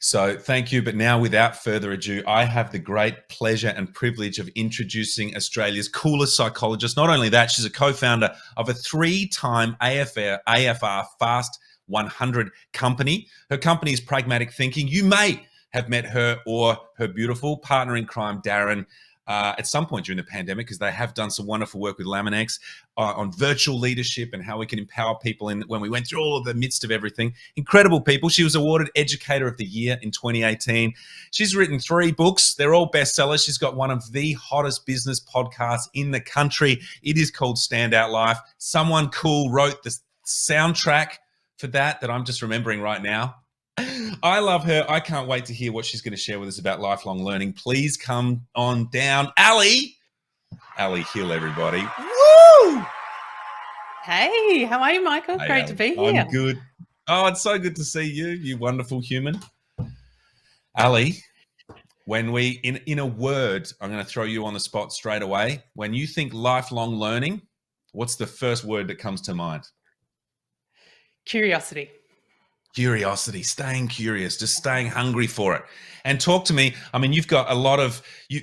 So thank you. But now, without further ado, I have the great pleasure and privilege of introducing Australia's coolest psychologist. Not only that, she's a co-founder of a 3-time AFR Fast 100 company. Her company is Pragmatic Thinking. You may have met her or her beautiful partner in crime, Darren, at some point during the pandemic, because they have done some wonderful work with Laminex on virtual leadership and how we can empower people when we went through all of the midst of everything. Incredible people. She was awarded Educator of the Year in 2018. She's written 3 books. They're all bestsellers. She's got one of the hottest business podcasts in the country. It is called Standout Life. Someone cool wrote the soundtrack for that I'm just remembering right now. I love her. I can't wait to hear what she's going to share with us about lifelong learning. Please come on down. Ali Hill, everybody. Woo! Hey, how are you, Michael? Hey, Great Ali. to be here. I'm good. Oh, it's so good to see you, you wonderful human. Ali, when we, in a word, I'm going to throw you on the spot straight away. When you think lifelong learning, what's the first word that comes to mind? Curiosity. Curiosity, staying curious, just staying hungry for it. And talk to me. I mean, you've got a lot of, you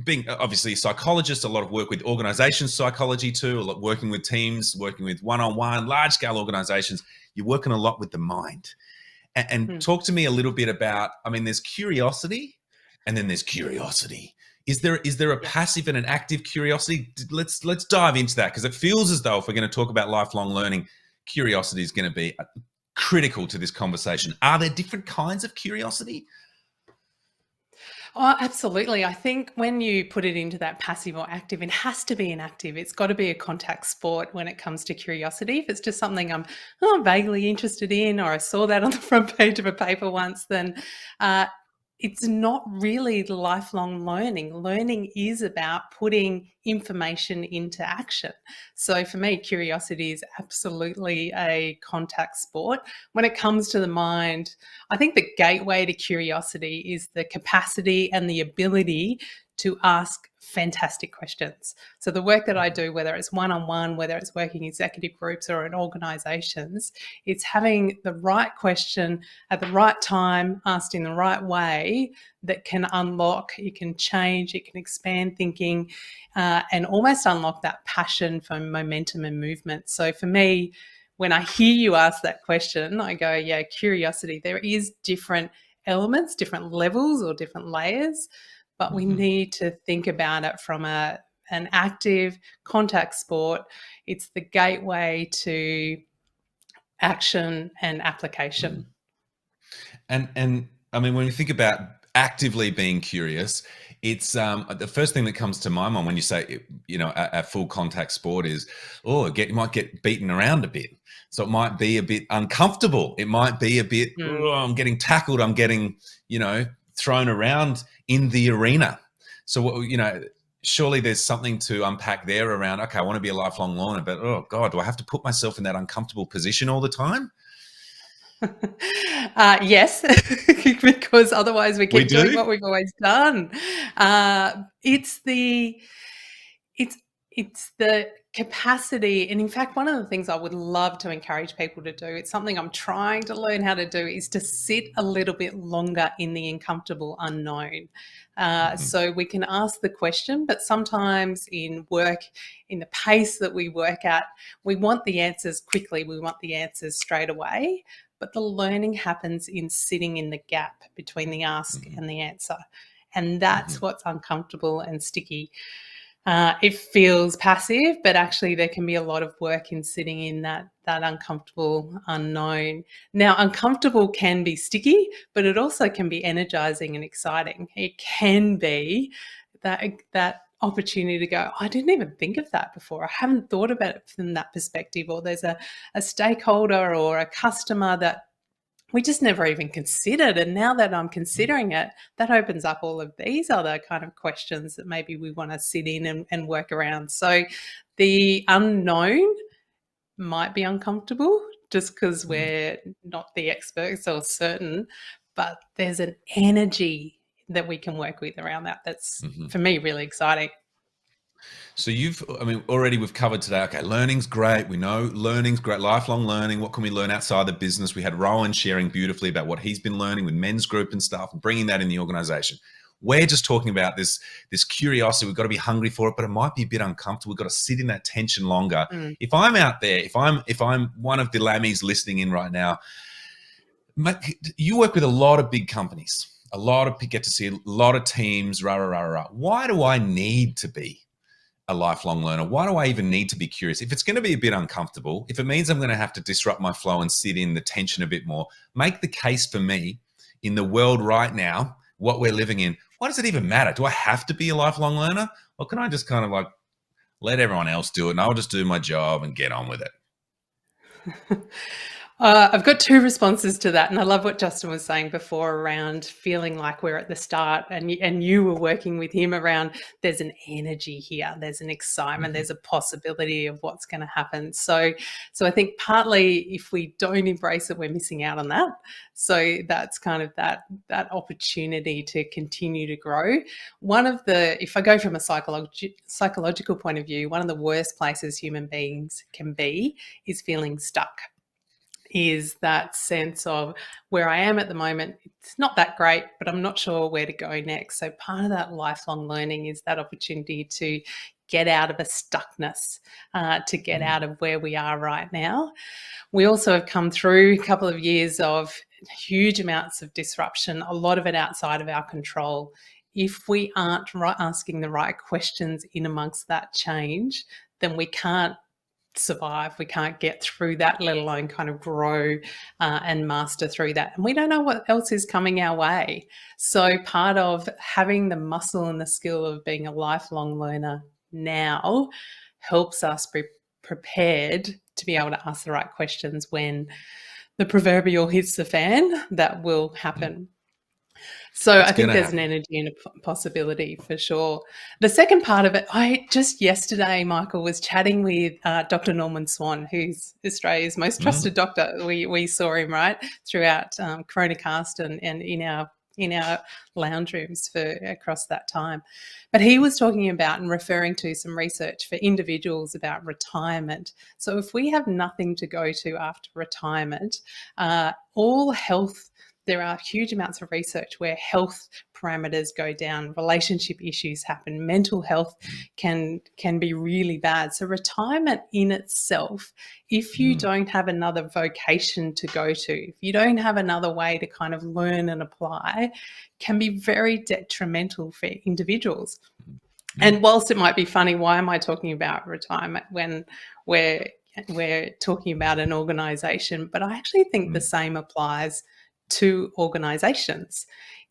being obviously a psychologist, a lot of work with organization psychology too, a lot working with teams, working with one-on-one, large-scale organizations. You're working a lot with the mind. And talk to me a little bit about, I mean, there's curiosity and then there's curiosity. Is there a passive and an active curiosity? Let's dive into that, because it feels as though if we're going to talk about lifelong learning, curiosity is going to be critical to this conversation. Are there different kinds of curiosity? Oh, absolutely. I think when you put it into that passive or active, it has to be an active. It's got to be a contact sport when it comes to curiosity. If it's just something I'm vaguely interested in, or I saw that on the front page of a paper once, then it's not really lifelong learning. Learning is about putting information into action. So for me, curiosity is absolutely a contact sport. When it comes to the mind, I think the gateway to curiosity is the capacity and the ability to ask fantastic questions. So the work that I do, whether it's one-on-one, whether it's working in executive groups or in organizations, it's having the right question at the right time, asked in the right way, that can unlock, it can change, it can expand thinking, and almost unlock that passion for momentum and movement. So for me, when I hear you ask that question, I go, yeah, curiosity. There is different elements, different levels or different layers, but we need to think about it from an active contact sport. It's the gateway to action and application. And I mean, when we think about actively being curious, it's the first thing that comes to my mind when you say, a full contact sport is, you might get beaten around a bit. So it might be a bit uncomfortable. It might be a bit, I'm getting tackled. I'm getting, thrown around in the arena. So, surely there's something to unpack there around, okay, I want to be a lifelong learner, but oh God, do I have to put myself in that uncomfortable position all the time? Yes, because otherwise we keep doing what we've always done. It's the capacity. And in fact, one of the things I would love to encourage people to do, it's something I'm trying to learn how to do, is to sit a little bit longer in the uncomfortable unknown. So we can ask the question, but sometimes in work, in the pace that we work at, we want the answers quickly. We want the answers straight away. But the learning happens in sitting in the gap between the ask and the answer. And that's what's uncomfortable and sticky. It feels passive, but actually there can be a lot of work in sitting in that uncomfortable unknown. Now, uncomfortable can be sticky, but it also can be energizing and exciting. It can be that opportunity to go, I didn't even think of that before. I haven't thought about it from that perspective. Or there's a stakeholder or a customer that we just never even considered. And now that I'm considering it, that opens up all of these other kind of questions that maybe we want to sit in and work around. So the unknown might be uncomfortable just because we're not the experts or certain, but there's an energy that we can work with around that. That's, for me, really exciting. So I mean, already we've covered today. Okay, learning's great. We know learning's great. Lifelong learning. What can we learn outside the business? We had Rowan sharing beautifully about what he's been learning with men's group and stuff, and bringing that in the organization. We're just talking about this curiosity. We've got to be hungry for it, but it might be a bit uncomfortable. We've got to sit in that tension longer. Mm. If I'm out there, if I'm one of the Lammies listening in right now, you work with a lot of big companies, get to see a lot of teams. Rah rah rah rah. Why do I need to be a lifelong learner? Why do I even need to be curious? If it's going to be a bit uncomfortable, if it means I'm going to have to disrupt my flow and sit in the tension a bit more, make the case for me in the world right now, what we're living in. Why does it even matter? Do I have to be a lifelong learner? Or can I just kind of like let everyone else do it and I'll just do my job and get on with it? I've got two responses to that, and I love what Justin was saying before around feeling like we're at the start, and you were working with him around there's an energy here, there's an excitement, there's a possibility of what's going to happen. So I think partly if we don't embrace it, we're missing out on that. So that's kind of that opportunity to continue to grow. If I go from a psychological point of view, one of the worst places human beings can be is feeling stuck. Is that sense of where I am at the moment, it's not that great, but I'm not sure where to go next. So part of that lifelong learning is that opportunity to get out of a stuckness, to get out of where we are right now. We also have come through a couple of years of huge amounts of disruption, a lot of it outside of our control. If we aren't asking the right questions in amongst that change, then we can't survive. We can't get through that, let alone kind of grow and master through that. And we don't know what else is coming our way. So part of having the muscle and the skill of being a lifelong learner now helps us be prepared to be able to ask the right questions when the proverbial hits the fan. That will happen. So I think there's an energy and a possibility for sure. The second part of it, I just yesterday, Michael, was chatting with Dr. Norman Swan, who's Australia's most trusted doctor. We saw him right throughout Coronacast and in our lounge rooms for across that time. But he was talking about and referring to some research for individuals about retirement. So if we have nothing to go to after retirement, all health. There are huge amounts of research where health parameters go down, relationship issues happen, mental health can be really bad. So retirement in itself, if you don't have another vocation to go to, if you don't have another way to kind of learn and apply, can be very detrimental for individuals. And whilst it might be funny, why am I talking about retirement when we're talking about an organisation? But I actually think the same applies to organizations.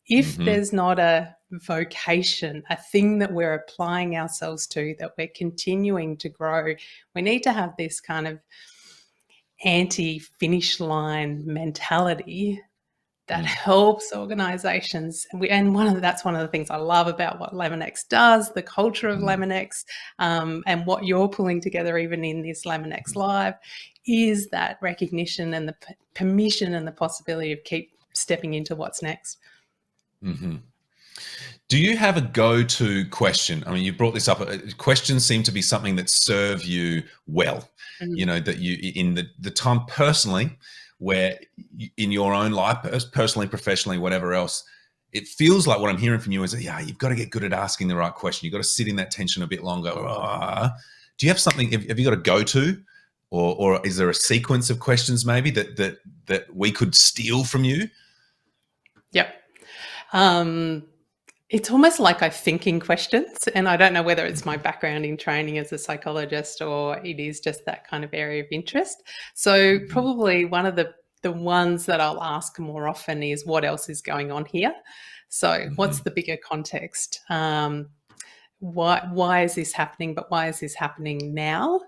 If there's not a vocation, a thing that we're applying ourselves to, that we're continuing to grow, we need to have this kind of anti-finish line mentality that helps organizations. That's one of the things I love about what Laminex does, the culture of Laminex, and what you're pulling together even in this LaminexLIVE is that recognition and the permission and the possibility of keep stepping into what's next. Do you have a go-to question? I mean, you brought this up. Questions seem to be something that serve you well. You know, that you in the time personally, where in your own life, personally, professionally, whatever else, it feels like what I'm hearing from you is that, yeah, you've got to get good at asking the right question. You've got to sit in that tension a bit longer. Do you have something? Have you got a go-to, or is there a sequence of questions maybe that we could steal from you? Yep. It's almost like I think in questions, and I don't know whether it's my background in training as a psychologist or it is just that kind of area of interest. So probably one of the ones that I'll ask more often is, what else is going on here? So what's the bigger context? Why is this happening? But why is this happening now?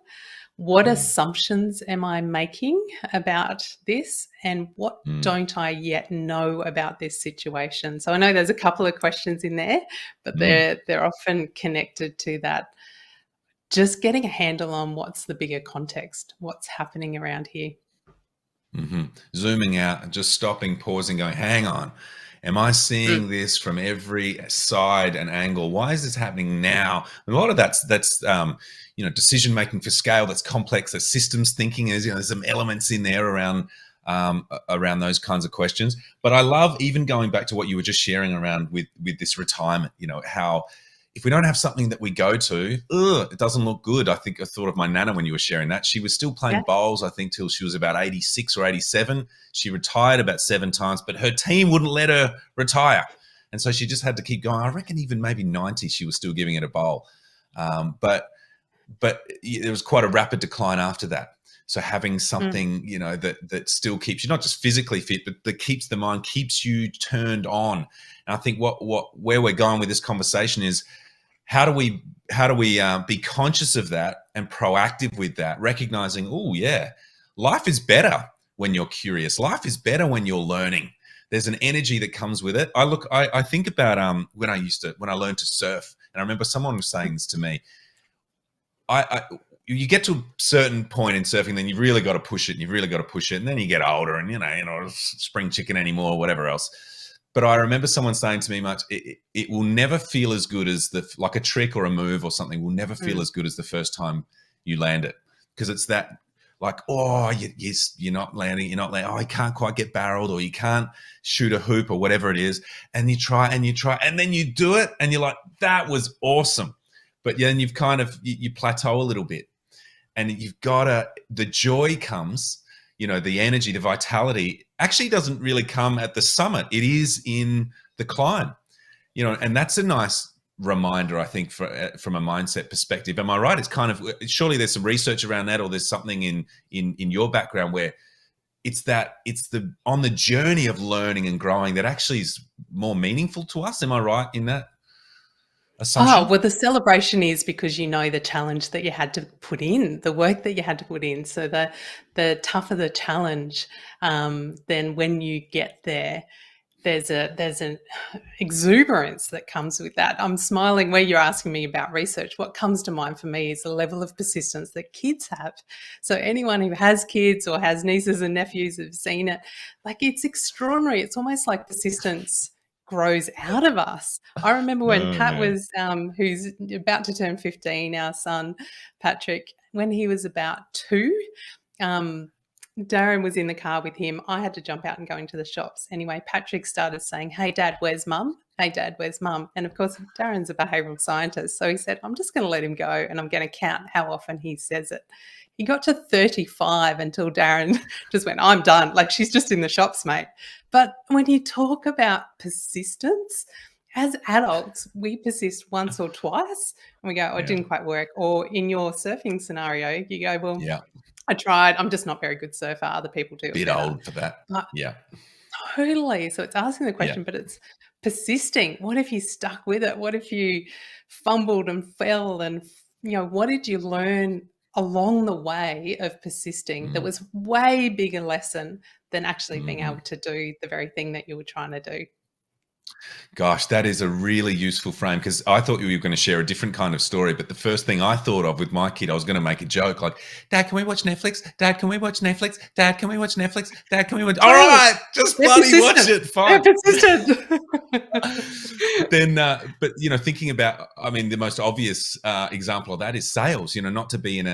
What assumptions am I making about this, and what don't I yet know about this situation? So I know there's a couple of questions in there, but they're often connected to that. Just getting a handle on what's the bigger context, what's happening around here. Zooming out and just stopping, pausing, going, hang on. Am I Mm. seeing this from every side and angle? Why is this happening now? And a lot of that's decision making for scale that's complex. That systems thinking is, there's some elements in there around those kinds of questions. But I love even going back to what you were just sharing around with this retirement. How if we don't have something that we go to, it doesn't look good. I thought of my nana when you were sharing that. She was still playing Yeah. bowls, I think, till she was about 86 or 87. She retired about 7 times, but her team wouldn't let her retire. And so she just had to keep going. I reckon even maybe 90, she was still giving it a bowl. But there was quite a rapid decline after that. So having Mm. something, that still keeps you not just physically fit, but that keeps the mind, keeps you turned on. And I think where we're going with this conversation is, how do we be conscious of that and proactive with that, recognizing, oh yeah, life is better when you're curious. Life is better when you're learning. There's an energy that comes with it. I think about when I learned to surf, and I remember someone was saying this to me. You get to a certain point in surfing, then you've really got to push it, and you've really got to push it, and then you get older, and you're not spring chicken anymore, or whatever else. But I remember someone saying to me, much it will never feel as good as like a trick or a move or something will never feel Mm. as good as the first time you land it, because it's that like, oh, you're not landing, oh, you can't quite get barreled, or you can't shoot a hoop or whatever it is, and you try and then you do it, and you're like, that was awesome, but then you've kind of you plateau a little bit, and the joy comes, the energy, the vitality actually doesn't really come at the summit. It is in the climb, and that's a nice reminder, I think, from a mindset perspective. Am I right? It's kind of, surely there's some research around that, or there's something in your background where it's on the journey of learning and growing that actually is more meaningful to us. Am I right in that Oh, assumption? well, the celebration is because you know the challenge that you had to put in, the work that you had to put in. So the tougher the challenge, then when you get there, there's an exuberance that comes with that. I'm smiling where you're asking me about research. What comes to mind for me is the level of persistence that kids have. So anyone who has kids or has nieces and nephews who've seen it, like, it's extraordinary. It's almost like persistence grows out of us. I remember when Oh Pat yeah. was, who's about to turn 15, our son Patrick, when he was about 2, um, Darren was in the car with him. I had to jump out and go into the shops. Anyway, Patrick started saying, "Hey, Dad, where's Mum? Hey, Dad, where's Mum?" And of course, Darren's a behavioural scientist. So he said, "I'm just going to let him go and I'm going to count how often he says it." He got to 35 until Darren just went, "I'm done. Like, she's just in the shops, mate." But when you talk about persistence, as adults, we persist once or twice and we go, "Oh, it Yeah. didn't quite work." Or in your surfing scenario, you go, "Well, Yeah. I tried. I'm just not very good surfer. Other people do it Bit better." old for that. But Yeah. totally. So it's asking the Yeah. question, but it's persisting. What if you stuck with it? What if you fumbled and fell? And, what did you learn along the way of persisting that Mm. was way bigger lesson than actually being Mhm. able to do the very thing that you were trying to do? Gosh, that is a really useful frame, because I thought you were going to share a different kind of story. But the first thing I thought of with my kid, I was going to make a joke like, "Dad, can we watch Netflix? Dad, can we watch Netflix? Dad, can we watch Netflix? Dad, can we watch?" All Totally. right, just They're bloody watch persistent. it. They're Fine. persistent. But then, thinking about, I mean, the most obvious example of that is sales. Not to be in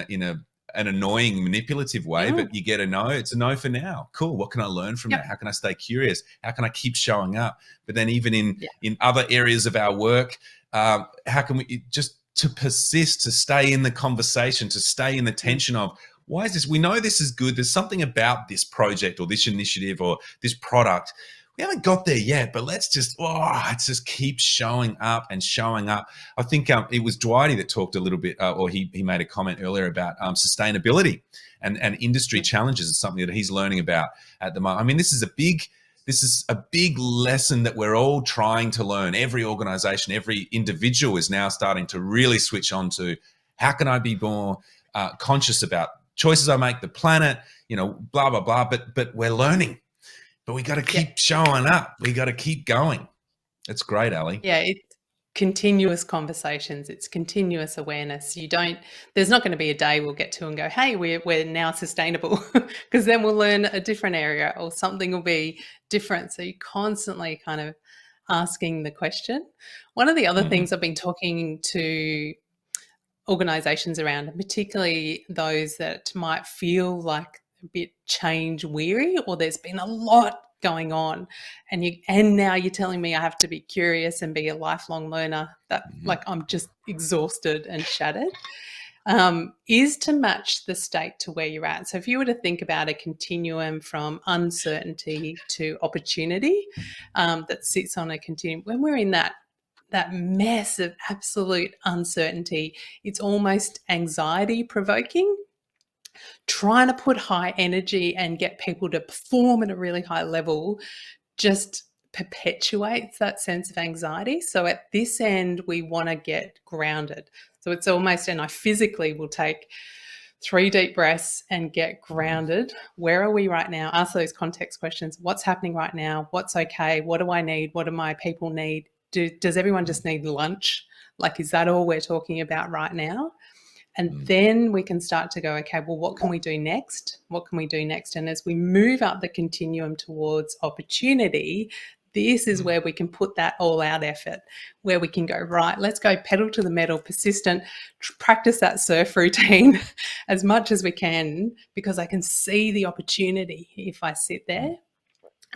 an annoying, manipulative way, Mm, but you get a no. It's a no for now. Cool. What can I learn from yep. that? How can I stay curious? How can I keep showing up? But then, even Yeah. in other areas of our work, how can we just to persist, to stay in the conversation, to stay in the Mm, tension of, why is this? We know this is good. There's something about this project or this initiative or this product. We haven't got there yet, but let's just keep showing up and showing up. I think it was Dwighty that talked a little bit, or he made a comment earlier about sustainability and industry mm, challenges is something that he's learning about at the moment. I mean, this is a big lesson that we're all trying to learn. Every organization, every individual is now starting to really switch on to, how can I be more conscious about choices I make, the planet, blah, blah, blah. But we're learning. But we got to yeah. keep showing up. We got to keep going. It's great, Ali. Yeah, continuous conversations, it's continuous awareness. There's not going to be a day we'll get to and go, hey, we're now sustainable, because then we'll learn a different area or something will be different. So you're constantly kind of asking the question. One of the other things I've been talking to organizations around, and particularly those that might feel like a bit change weary, or there's been a lot going on, and now you're telling me I have to be curious and be a lifelong learner, that like I'm just exhausted and shattered, is to match the state to where you're at. So if you were to think about a continuum from uncertainty to opportunity, that sits on a continuum, when we're in that mess of absolute uncertainty, it's almost anxiety provoking. Trying to put high energy and get people to perform at a really high level just perpetuates that sense of anxiety. So at this end, we want to get grounded. So it's almost, and I physically will take 3 deep breaths and get grounded. Where are we right now? Ask those context questions. What's happening right now? What's okay? What do I need? What do my people need? Does everyone just need lunch? Like, is that all we're talking about right now? And then we can start to go, okay, well, what can we do next? What can we do next? And as we move up the continuum towards opportunity, this is where we can put that all out effort, where we can go, right, let's go pedal to the metal, persistent, practice that surf routine as much as we can, because I can see the opportunity if I sit there.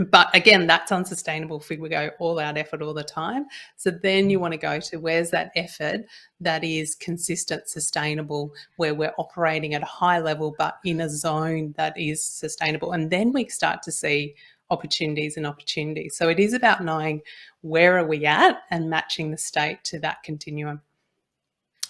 But again, that's unsustainable if we go all out effort all the time. So then you want to go to, where's that effort that is consistent, sustainable, where we're operating at a high level, but in a zone that is sustainable. And then we start to see opportunities and opportunities. So it is about knowing where are we at and matching the state to that continuum.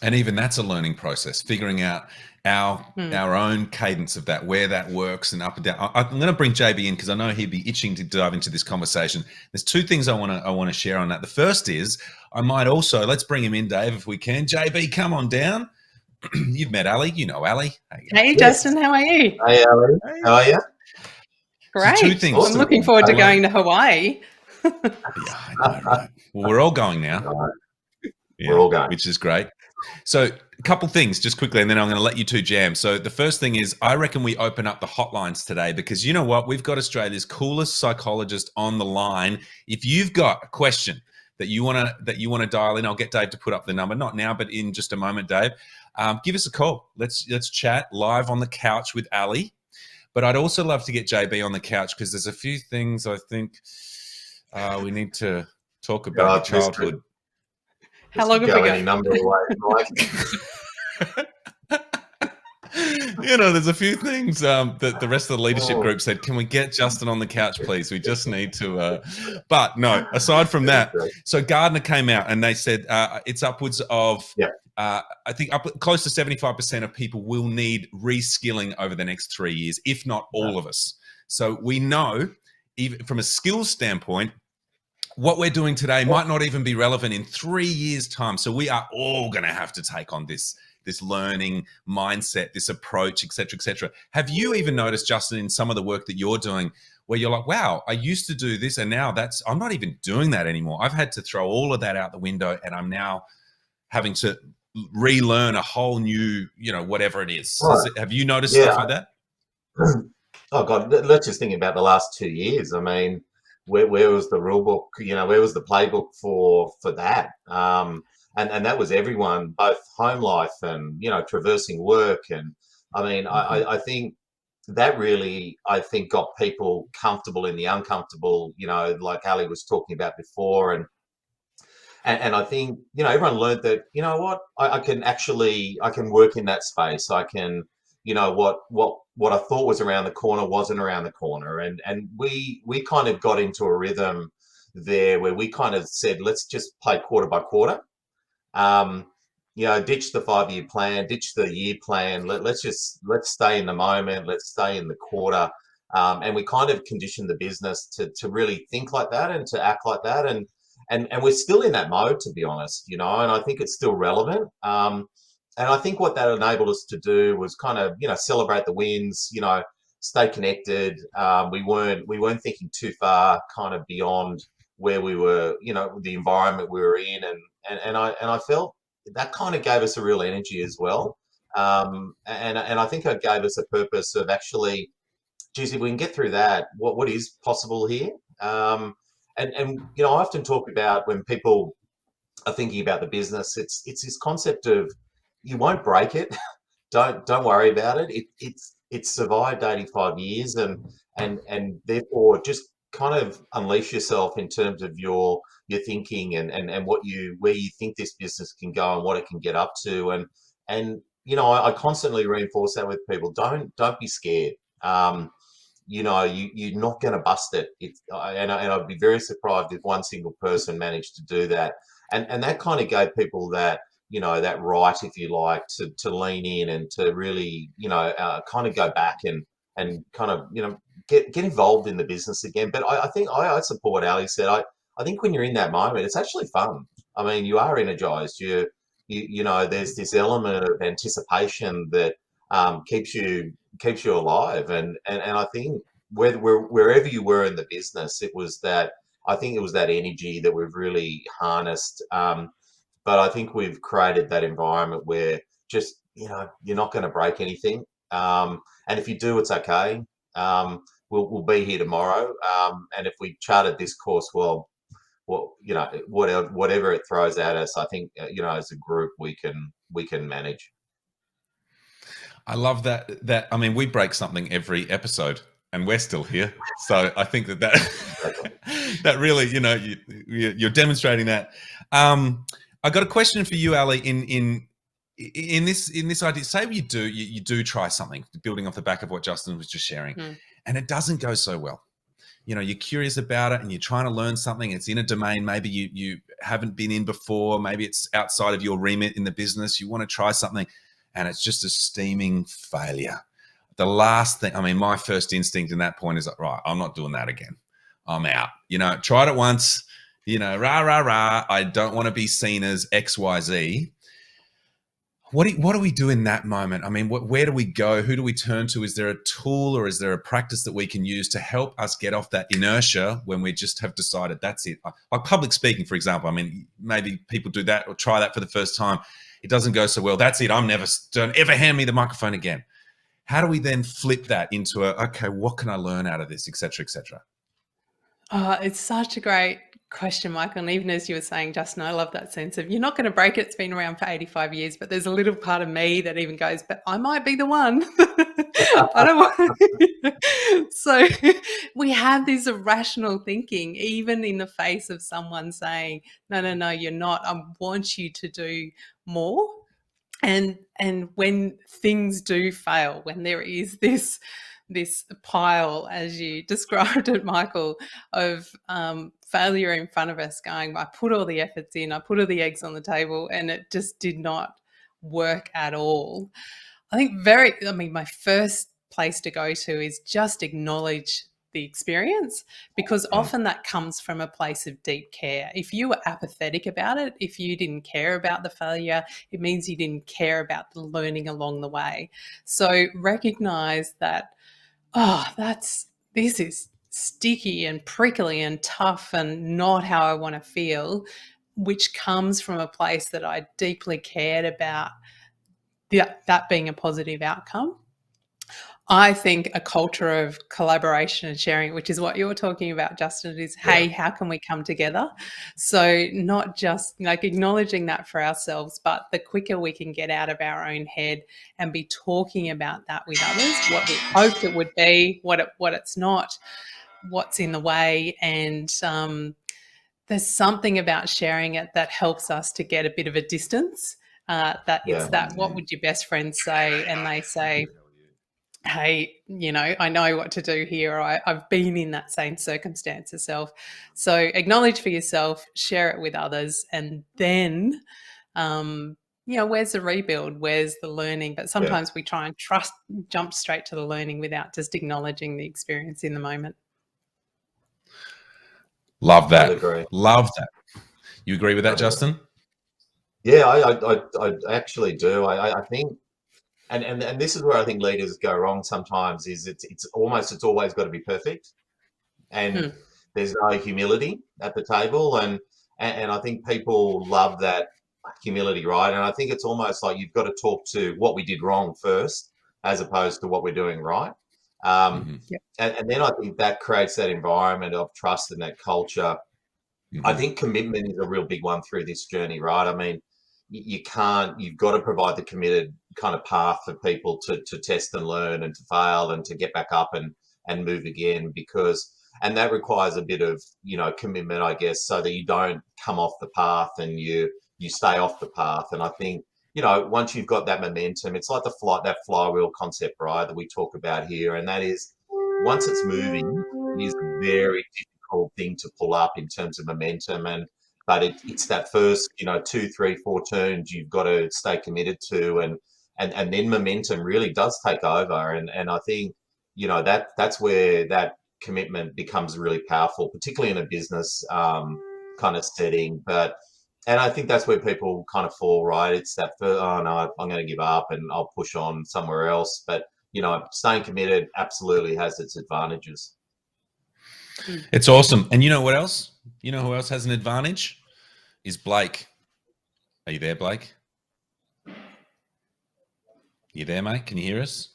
And even that's a learning process, figuring out our own cadence of that, where that works and up and down. I'm going to bring JB in because I know he'd be itching to dive into this conversation. There's 2 things I want to share on that. The first is I might also, let's bring him in, Dave, if we can. JB, come on down. You've met Ali. You know Ali. Hey, Justin, how are you? Hey, Ali. How are you? Great. So 2 things. I'm looking forward to going to Hawaii. Yeah, I know, right? Well, we're all going now. We're all going. Which is great. So a couple things just quickly, and then I'm going to let you 2 jam. So the first thing is I reckon we open up the hotlines today, because you know what? We've got Australia's coolest psychologist on the line. If you've got a question that you want to dial in, I'll get Dave to put up the number. Not now, but in just a moment, Dave. Give us a call. Let's chat live on the couch with Ali. But I'd also love to get JB on the couch, because there's a few things I think we need to talk about your childhood. How long have we got? Any number away, Mike? You know, there's a few things that the rest of the leadership group said, can we get Justin on the couch, please? We just need to. But no, aside from that, so Gardner came out and they said it's upwards of, I think close to 75% of people will need reskilling over the next 3 years, if not all of us. So we know, even from a skills standpoint, what we're doing today might not even be relevant in 3 years' time. So we are all going to have to take on this learning mindset, this approach, et cetera, et cetera. Have you even noticed, Justin, in some of the work that you're doing, where you're like, wow, I used to do this and now I'm not even doing that anymore. I've had to throw all of that out the window and I'm now having to relearn a whole new, whatever it is. Right. Have you noticed stuff like that? Oh God, let's just think about the last 2 years. I mean, where was the rule book? Where was the playbook for that? And that was everyone, both home life and traversing work. And I mean, I think that really, got people comfortable in the uncomfortable. Like Ali was talking about before, and I think everyone learned that what I can work in that space. I can what I thought was around the corner wasn't around the corner, and we kind of got into a rhythm there where we kind of said, let's just play quarter by quarter. Ditch the 5-year plan, ditch the year plan. Let's stay in the moment. Let's stay in the quarter. And we kind of conditioned the business to really think like that and to act like that. And we're still in that mode, to be honest, and I think it's still relevant. And I think what that enabled us to do was kind of, celebrate the wins, stay connected. We weren't thinking too far kind of beyond where we were, the environment we were in, and I felt that kind of gave us a real energy as well. And I think it gave us a purpose of actually, geez, if we can get through that, what is possible here? And I often talk about when people are thinking about the business, it's this concept of you won't break it. Don't worry about it. It's survived 85 years, and therefore just kind of unleash yourself in terms of your thinking and where you think this business can go and what it can get up to. And I constantly reinforce that with people. Don't be scared. You're not going to bust it. And I'd be very surprised if one single person managed to do that. And that kind of gave people that right, if you like, to lean in and to really, kind of go back and kind of, get involved in the business again. But I think I support what Ali said. I think when you're in that moment, it's actually fun. I mean, you are energized. There's this element of anticipation that keeps you alive. And I think wherever you were in the business, I think it was that energy that we've really harnessed. But I think we've created that environment where just, you're not going to break anything. And if you do, it's okay. We'll be here tomorrow. And if we charted this course, well, whatever it throws at us, I think, as a group, we can manage. I love that. I mean, we break something every episode, and we're still here. So I think that really, you're demonstrating that. I got a question for you, Ali. In this idea, say you do try something, building off the back of what Justin was just sharing, and it doesn't go so well. You're curious about it and you're trying to learn something. It's in a domain maybe you haven't been in before. Maybe it's outside of your remit in the business. You want to try something, and it's just a steaming failure. The last thing, I mean, my first instinct in that point is like, right, I'm not doing that again. I'm out. Tried it once, rah. I don't want to be seen as XYZ. What do we do in that moment? I mean, where do we go? Who do we turn to? Is there a tool or is there a practice that we can use to help us get off that inertia when we just have decided that's it? Like public speaking, for example. I mean, maybe people do that or try that for the first time. It doesn't go so well. That's it. Don't ever hand me the microphone again. How do we then flip that into okay, what can I learn out of this, et cetera, et cetera? It's such a great question, Michael. And even as you were saying, Justin, I love that sense of you're not going to break it. It's been around for 85 years, but there's a little part of me that even goes, but I might be the one. I don't want. So we have this irrational thinking, even in the face of someone saying, no, you're not. I want you to do more. And when things do fail, when there is this pile, as you described it, Michael, of failure in front of us, going, I put all the efforts in, I put all the eggs on the table, and it just did not work at all. I think my first place to go to is just acknowledge the experience, because often that comes from a place of deep care. If you were apathetic about it, if you didn't care about the failure, it means you didn't care about the learning along the way. So recognize that, this is sticky and prickly and tough and not how I want to feel, which comes from a place that I deeply cared about that being a positive outcome. I think a culture of collaboration and sharing, which is what you're talking about, Justin, is, hey, how can we come together? So not just acknowledging that for ourselves, but the quicker we can get out of our own head and be talking about that with others, what we hoped it would be, what it's not, what's in the way. And there's something about sharing it that helps us to get a bit of a distance. What would your best friend say? And they say, hey, I know what to do here. I've been in that same circumstance yourself. So acknowledge for yourself, share it with others, and then, where's the rebuild? Where's the learning? But sometimes we try and jump straight to the learning without just acknowledging the experience in the moment. Love that. Love that. You agree with that, Justin? Yeah, I actually do. I think, and this is where I think leaders go wrong sometimes, is it's always got to be perfect. And there's no humility at the table, and I think people love that humility, right? And I think it's almost like you've got to talk to what we did wrong first, as opposed to what we're doing right. Mm-hmm. Yep. And then I think that creates that environment of trust and that culture. I Mm-hmm. think commitment is a real big one through this journey, right? I mean, you can't, you've got to provide the committed kind of path for people to test and learn and to fail and to get back up and move again, because, and that requires a bit of, commitment, I guess, so that you don't come off the path and you stay off the path. And I think, once you've got that momentum, it's like that flywheel concept, right, that we talk about here. And that is, once it's moving, it is a very difficult thing to pull up in terms of momentum. But it's that first, 2, 3, 4 turns you've got to stay committed to, and then momentum really does take over. And I think, that's where that commitment becomes really powerful, particularly in a business kind of setting. And I think that's where people kind of fall, right? It's that first, oh no, I'm going to give up and I'll push on somewhere else. But staying committed absolutely has its advantages. It's awesome. And you know what else? You know who else has an advantage? Is Blake. Are you there, Blake? You there, mate? Can you hear us?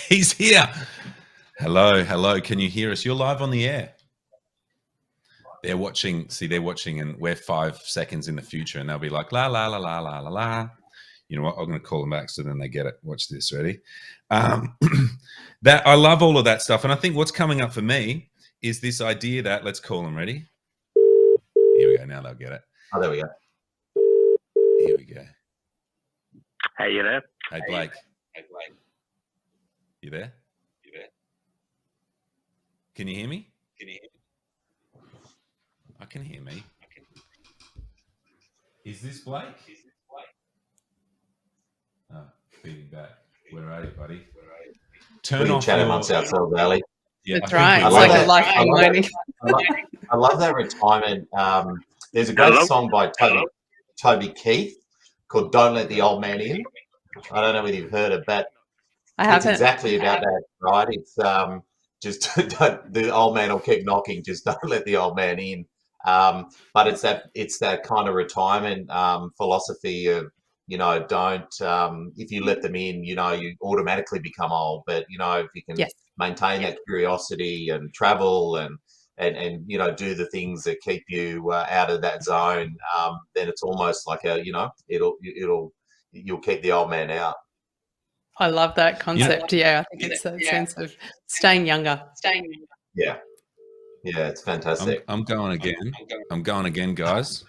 He's here. Hello. Can you hear us? You're live on the air. They're watching. See, they're watching, and we're 5 seconds in the future, and they'll be like, la, la, la, la, la, la, la. You know what? I'm going to call them back so then they get it. Watch this. Ready? That I love all of that stuff. And I think what's coming up for me is this idea that, let's call them. Ready? Here we go. Now they'll get it. Oh, there we go. Here we go. Hey, you there? Hey, Blake. You there? Can you hear me? I can hear me. Is this Blake? Oh, feeding back. Where are you, buddy? We can chat amongst ourselves, Ali. Yeah, That's right. It's like a lifelong learning. I love that retirement. There's a great song by Toby Keith called "Don't Let the Old Man In." I don't know whether you've heard it, but I it's haven't. exactly about that, right? It's just the old man will keep knocking, just don't let the old man in. But it's that kind of retirement philosophy of, don't, if you let them in, you automatically become old. But if you can Yes. maintain that curiosity and travel and do the things that keep you out of that zone, then it's almost like you'll keep the old man out. I love that concept. Yeah, I think it's that sense of staying younger. Yeah, it's fantastic. I'm going again, guys.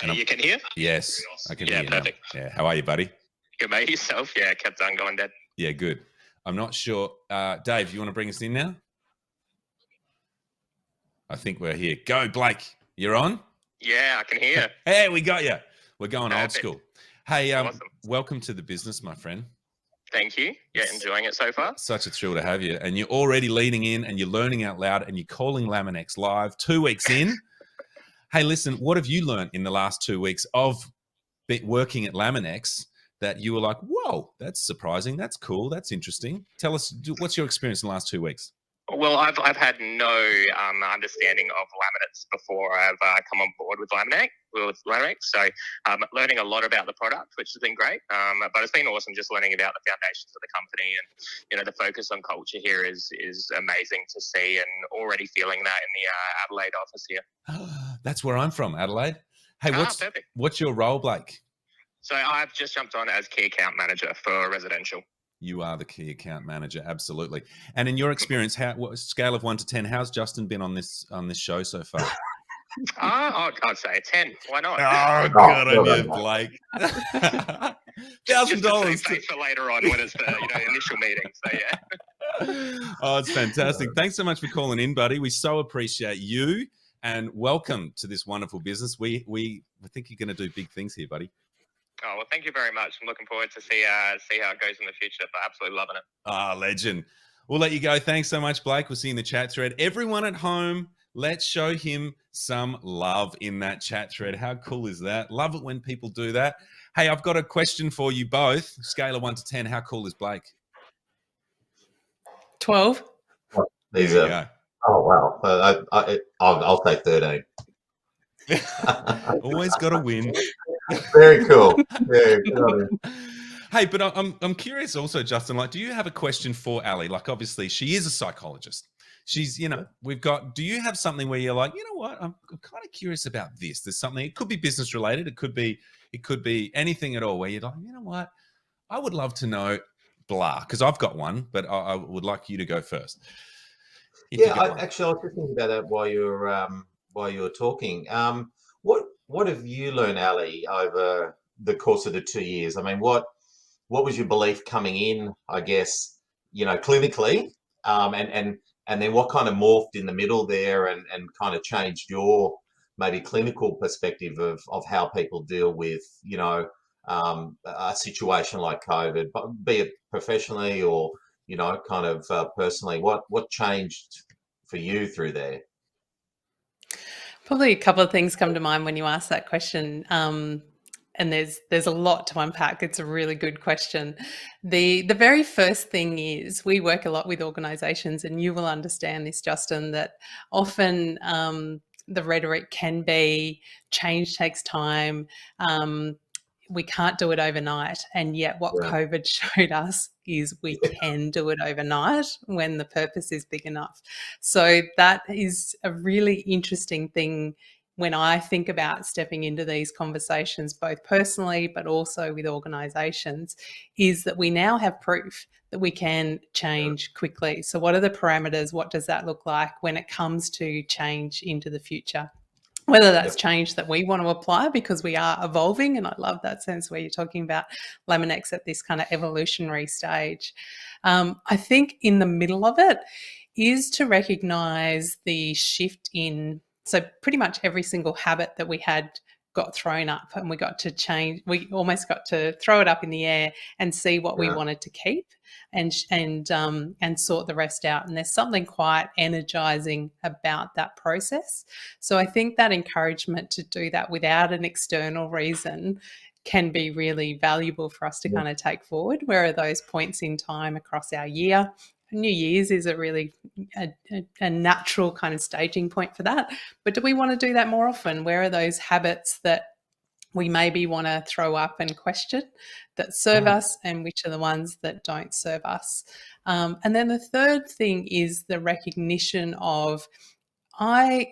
And you can hear? Yes, I can hear you perfect. now. Yeah, how are you, buddy? Good, mate. Yourself? Yeah, kept on going, Dad. Yeah, good. I'm not sure. Dave, you want to bring us in now? I think we're here. Go, Blake. You're on? Yeah, I can hear. Hey, we got you. We're going old Perfect. school. Hey, Awesome. welcome to the business, my friend. Thank you. Yeah, enjoying it so far. Such a thrill to have you. And you're already leaning in and you're learning out loud and you're calling Laminex Live 2 weeks in. Hey, listen, what have you learned in the last 2 weeks of working at Laminex that you were like, whoa, that's surprising. That's cool. That's interesting. Tell us, what's your experience in the last 2 weeks? Well, I've had no understanding of laminates before I've come on board with Laminax. So learning a lot about the product, which has been great. But it's been awesome just learning about the foundations of the company, and the focus on culture here is amazing to see, and already feeling that in the Adelaide office here. That's where I'm from, Adelaide. Hey, what's your role, Blake? So I've just jumped on as key account manager for residential. You are the key account manager, absolutely. And in your experience, what scale of 1 to 10? How's Justin been on this show so far? I'd say a 10. Why not? Oh, good on you, Blake. $1,000. Thanks for later on when it's the initial meeting. So yeah. Oh, it's fantastic. Thanks so much for calling in, buddy. We so appreciate you, and welcome to this wonderful business. We think you're going to do big things here, buddy. Oh, well, thank you very much. I'm looking forward to see how it goes in the future, but absolutely loving it. Ah, legend. We'll let you go. Thanks so much, Blake. We'll see you in the chat thread. Everyone at home, let's show him some love in that chat thread. How cool is that? Love it when people do that. Hey, I've got a question for you both. Scale of 1 to 10. How cool is Blake? 12. These There you are, oh, wow. I'll take 13. go. Always got to win. Very cool. Yeah, good on him. Hey, but I'm curious also, Justin. Like, do you have a question for Ali? Like, obviously, she is a psychologist. She's, we've got. Do you have something where you're like, you know what? I'm kind of curious about this. There's something. It could be business related. It could be anything at all. Where you're like, you know what? I would love to know blah, because I've got one, but I would like you to go first. If you Yeah, got one. actually, I was just thinking about that while you were talking. What have you learned, Ali, over the course of the 2 years? I mean, what was your belief coming in? I guess clinically, and then what kind of morphed in the middle there, and kind of changed your maybe clinical perspective of how people deal with a situation like COVID, but be it professionally or kind of personally. What changed for you through there? Probably a couple of things come to mind when you ask that question. And there's a lot to unpack. It's a really good question. The very first thing is we work a lot with organisations, and you will understand this, Justin, that often the rhetoric can be change takes time. We can't do it overnight. And yet what Yeah, COVID showed us is we can do it overnight when the purpose is big enough. So that is a really interesting thing when I think about stepping into these conversations, both personally but also with organisations, is that we now have proof that we can change quickly. So what are the parameters? What does that look like when it comes to change into the future? Whether that's yep, change that we want to apply because we are evolving, and I love that sense where you're talking about Laminex at this kind of evolutionary stage. I think in the middle of it is to recognise the shift in, so pretty much every single habit that we had got thrown up, and we got to change. We almost got to throw it up in the air and see what we yeah, wanted to keep, and sort the rest out. And there's something quite energizing about that process. So I think that encouragement to do that without an external reason can be really valuable for us to yeah, kind of take forward. Where are those points in time across our year? New Year's is a really a natural kind of staging point for that. But do we want to do that more often? Where are those habits that we maybe want to throw up and question that serve us, and which are the ones that don't serve us? And then the third thing is the recognition of, I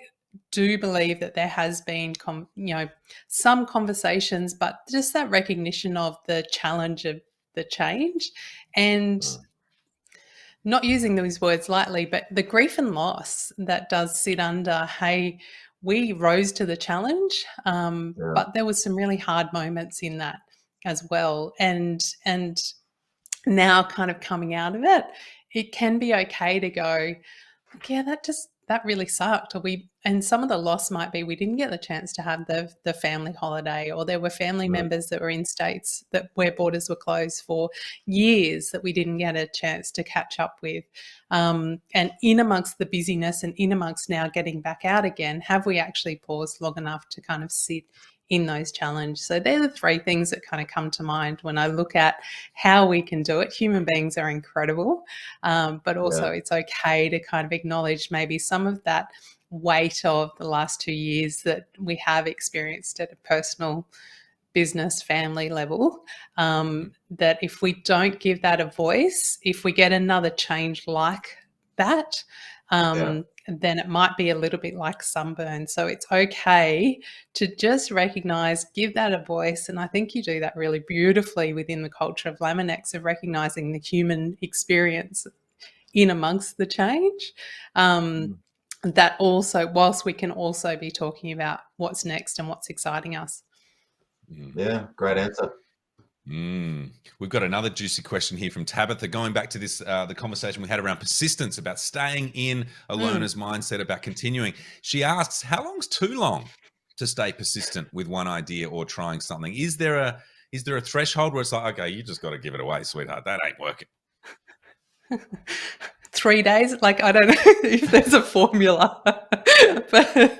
do believe that there has been, some conversations, but just that recognition of the challenge of the change, and not using these words lightly, but the grief and loss that does sit under, hey, we rose to the challenge, yeah, but there was some really hard moments in that as well. And now kind of coming out of it, it can be okay to go, yeah, that really sucked. And some of the loss might be we didn't get the chance to have the family holiday, or there were family yeah, members that were in states that where borders were closed for years that we didn't get a chance to catch up with. And in amongst the busyness and in amongst now getting back out again, have we actually paused long enough to kind of sit in those challenges? So they're the three things that kind of come to mind when I look at how we can do it. Human beings are incredible. But also yeah, it's okay to kind of acknowledge maybe some of that weight of the last 2 years that we have experienced at a personal, business, family level, that if we don't give that a voice, if we get another change like that, yeah, then it might be a little bit like sunburn. So it's okay to just recognize, give that a voice. And I think you do that really beautifully within the culture of Laminex, of recognizing the human experience in amongst the change. That also, whilst we can also be talking about what's next and what's exciting us. yeah. Great answer. We've got another juicy question here from Tabitha, going back to this, the conversation we had around persistence, about staying in a learner's mindset, about continuing. She asks, how long's too long to stay persistent with one idea or trying something? Is there a threshold where it's like, okay, you just got to give it away, sweetheart, that ain't working? 3 days, like, I don't know if there's a formula, but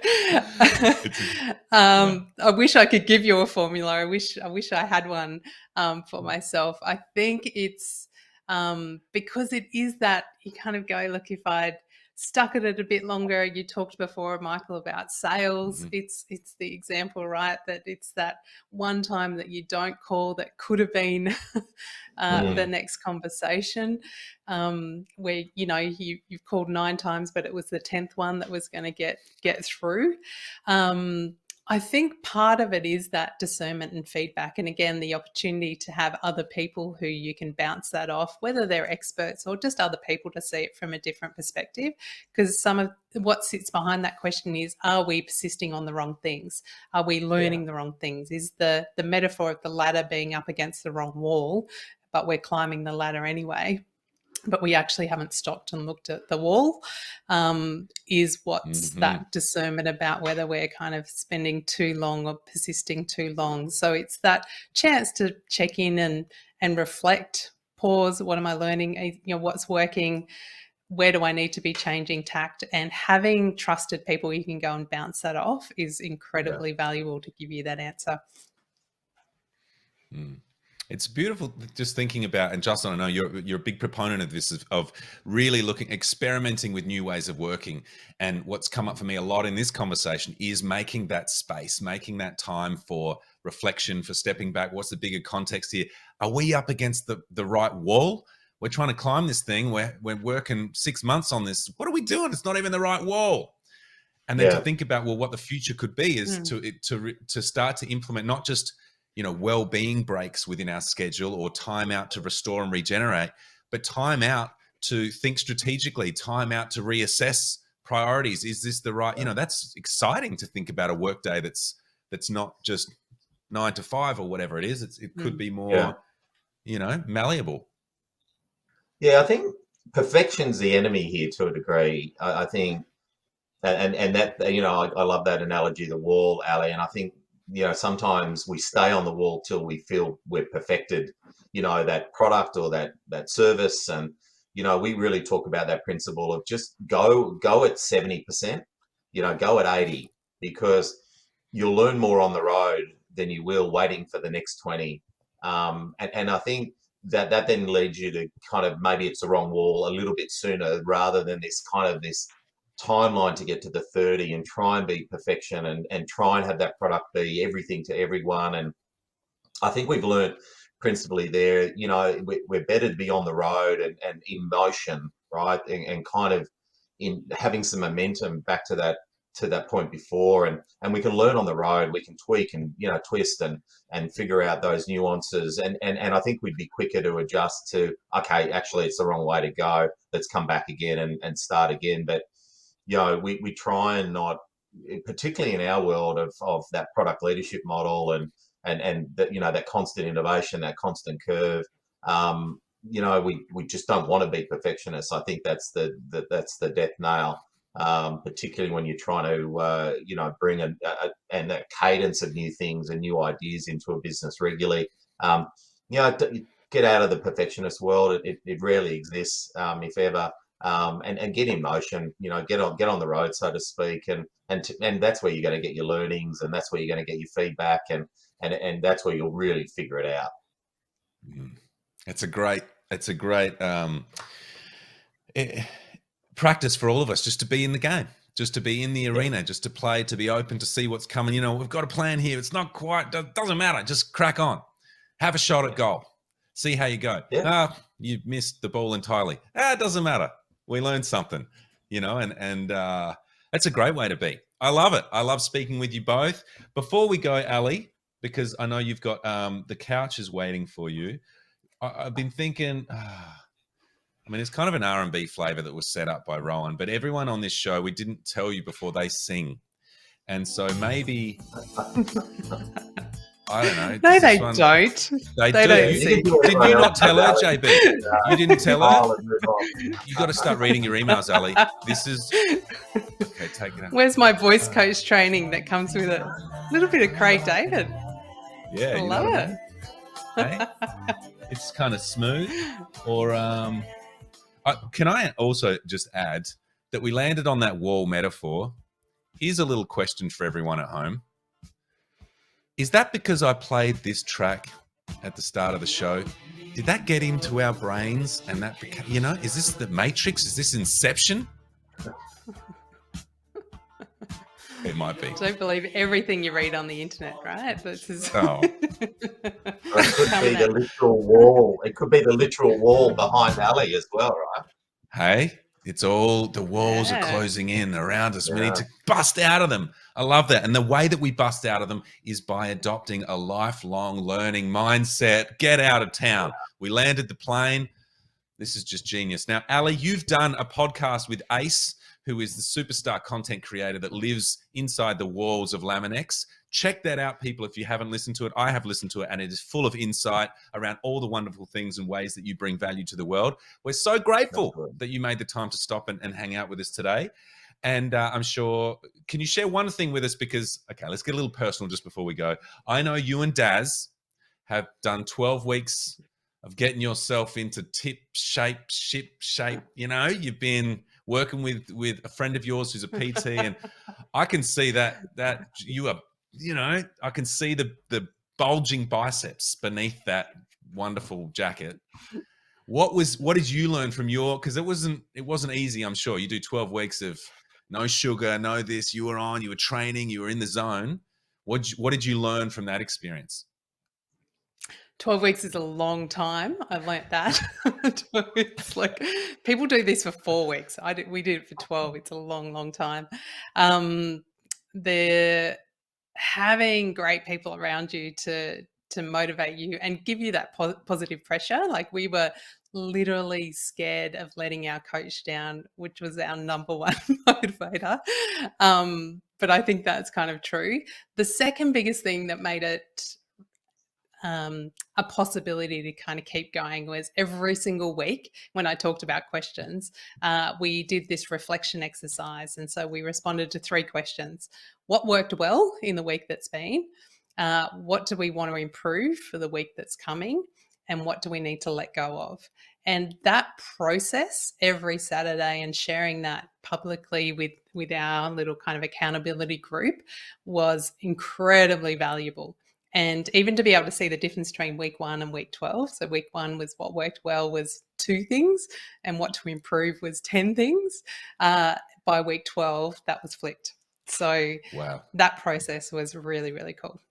I wish I could give you a formula. I wish I had one for myself. I think it's because it is that you kind of go, look, if I'd stuck at it a bit longer. You talked before, Michael, about sales. Mhm. It's the example, right? That it's that one time that you don't call that could have been the next conversation, where you've called 9 times, but it was the 10th one that was going to get through. I think part of it is that discernment and feedback, and again, the opportunity to have other people who you can bounce that off, whether they're experts or just other people to see it from a different perspective. Because some of what sits behind that question is, are we persisting on the wrong things? Are we learning the wrong things? Is the metaphor of the ladder being up against the wrong wall, but we're climbing the ladder anyway? But we actually haven't stopped and looked at the wall, is what's that discernment about whether we're kind of spending too long or persisting too long. So it's that chance to check in and reflect, pause, what am I learning, what's working, where do I need to be changing tact, and having trusted people you can go and bounce that off is incredibly valuable to give you that answer. It's beautiful just thinking about, and Justin, I know you're a big proponent of this, of really experimenting with new ways of working. And what's come up for me a lot in this conversation is making that space, making that time for reflection, for stepping back. What's the bigger context here? Are we up against the right wall? We're trying to climb this thing. We're working 6 months on this. What are we doing? It's not even the right wall. And then to think about, well, what the future could be is to start to implement not just well-being breaks within our schedule or time out to restore and regenerate, but time out to think strategically, time out to reassess priorities. Is this the right, that's exciting to think about a workday that's not just 9 to 5 or whatever it is. It could be more, malleable. Yeah, I think perfection's the enemy here to a degree. I think, and that, I love that analogy, the wall, Ali, and I think, sometimes we stay on the wall till we feel we're perfected, that product or that service. And, we really talk about that principle of just go at 70%, go at 80, because you'll learn more on the road than you will waiting for the next 20. And I think that then leads you to kind of, maybe it's the wrong wall a little bit sooner, rather than this timeline to get to the 30 and try and be perfection and try and have that product be everything to everyone. And I think we've learned principally there, we're better to be on the road and in motion, right? And kind of in having some momentum back to that point before, and we can learn on the road, we can tweak and twist and figure out those nuances, and I think we'd be quicker to adjust to, okay, actually it's the wrong way to go, let's come back again and start again. But we try and not, particularly in our world of that product leadership model and that, that constant innovation, that constant curve, we just don't want to be perfectionists. I think that's the death nail, particularly when you're trying to, bring a cadence of new things and new ideas into a business regularly. Get out of the perfectionist world. It rarely exists, if ever. And get in motion, get on the road, so to speak, and that's where you're going to get your learnings, and that's where you're going to get your feedback, and that's where you'll really figure it out. It's a great practice for all of us, just to be in the game, just to be in the arena, just to play, to be open, to see what's coming. We've got a plan here. It's not quite, doesn't matter. Just crack on, have a shot at goal, see how you go. You missed the ball entirely. It doesn't matter. We learned something, and that's a great way to be. I love it. I love speaking with you both. Before we go, Ali, because I know you've got the couch is waiting for you. I've been thinking, it's kind of an R&B flavor that was set up by Rowan, but everyone on this show, we didn't tell you before, they sing. And so maybe... I don't know. No, they don't. They do. Don't sing. Did you not tell her, JB? You didn't tell her? You got to start reading your emails, Ali. This is... Okay, take it out. Where's my voice coach training that comes with a little bit of Craig David? Yeah, I love it. Hey? It's kind of smooth. Or can I also just add that we landed on that wall metaphor? Here's a little question for everyone at home. Is that because I played this track at the start of the show? Did that get into our brains and that became, is this the Matrix? Is this Inception? It might be. Don't believe everything you read on the internet, right? This is Oh. Or it could be the literal wall. It could be the literal wall behind Ali as well, right? Hey, it's all the walls are Yeah. closing in around us. We Yeah. need to bust out of them. I love that. And the way that we bust out of them is by adopting a lifelong learning mindset. Get out of town. We landed the plane. This is just genius. Now, Ali, you've done a podcast with Ace, who is the superstar content creator that lives inside the walls of Laminex. Check that out, people, if you haven't listened to it. I have listened to it, and it is full of insight around all the wonderful things and ways that you bring value to the world. We're so grateful that you made the time to stop and hang out with us today. And I'm sure, can you share one thing with us? Because, okay, let's get a little personal just before we go. I know you and Daz have done 12 weeks of getting yourself into ship shape. You know, you've been working with a friend of yours who's a PT, and I can see that you are, you know, I can see the bulging biceps beneath that wonderful jacket. What did you learn from your, because it wasn't easy, I'm sure. You do 12 weeks of no sugar, no this, you were training, you were in the zone. What did you learn from that experience? 12 weeks is a long time. I learnt that. It's like people do this for 4 weeks. We did it for 12. It's a long, long time. They're having great people around you to motivate you and give you that positive pressure. Like, we were literally scared of letting our coach down, which was our number one motivator. But I think that's kind of true. The second biggest thing that made it a possibility to kind of keep going was every single week when I talked about questions, we did this reflection exercise. And so we responded to 3 questions. What worked well in the week that's been? What do we want to improve for the week that's coming? And what do we need to let go of? And that process every Saturday, and sharing that publicly with our little kind of accountability group, was incredibly valuable. And even to be able to see the difference between week 1 and week 12. So week 1 was what worked well was 2 things, and what to improve was 10 things. By week 12, that was flipped. So wow, that process was really, really cool.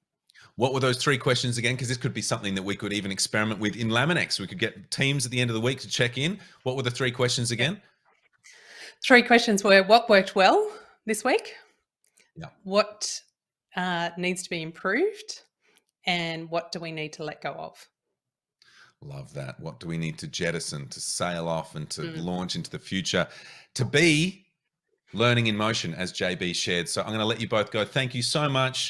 What were those 3 questions again? Because this could be something that we could even experiment with in Laminex. We could get teams at the end of the week to check in. What were the 3 questions again? 3 questions were: what worked well this week? Yeah. What needs to be improved? And what do we need to let go of? Love that. What do we need to jettison, to sail off and to launch into the future, to be learning in motion, as JB shared? So I'm going to let you both go. Thank you so much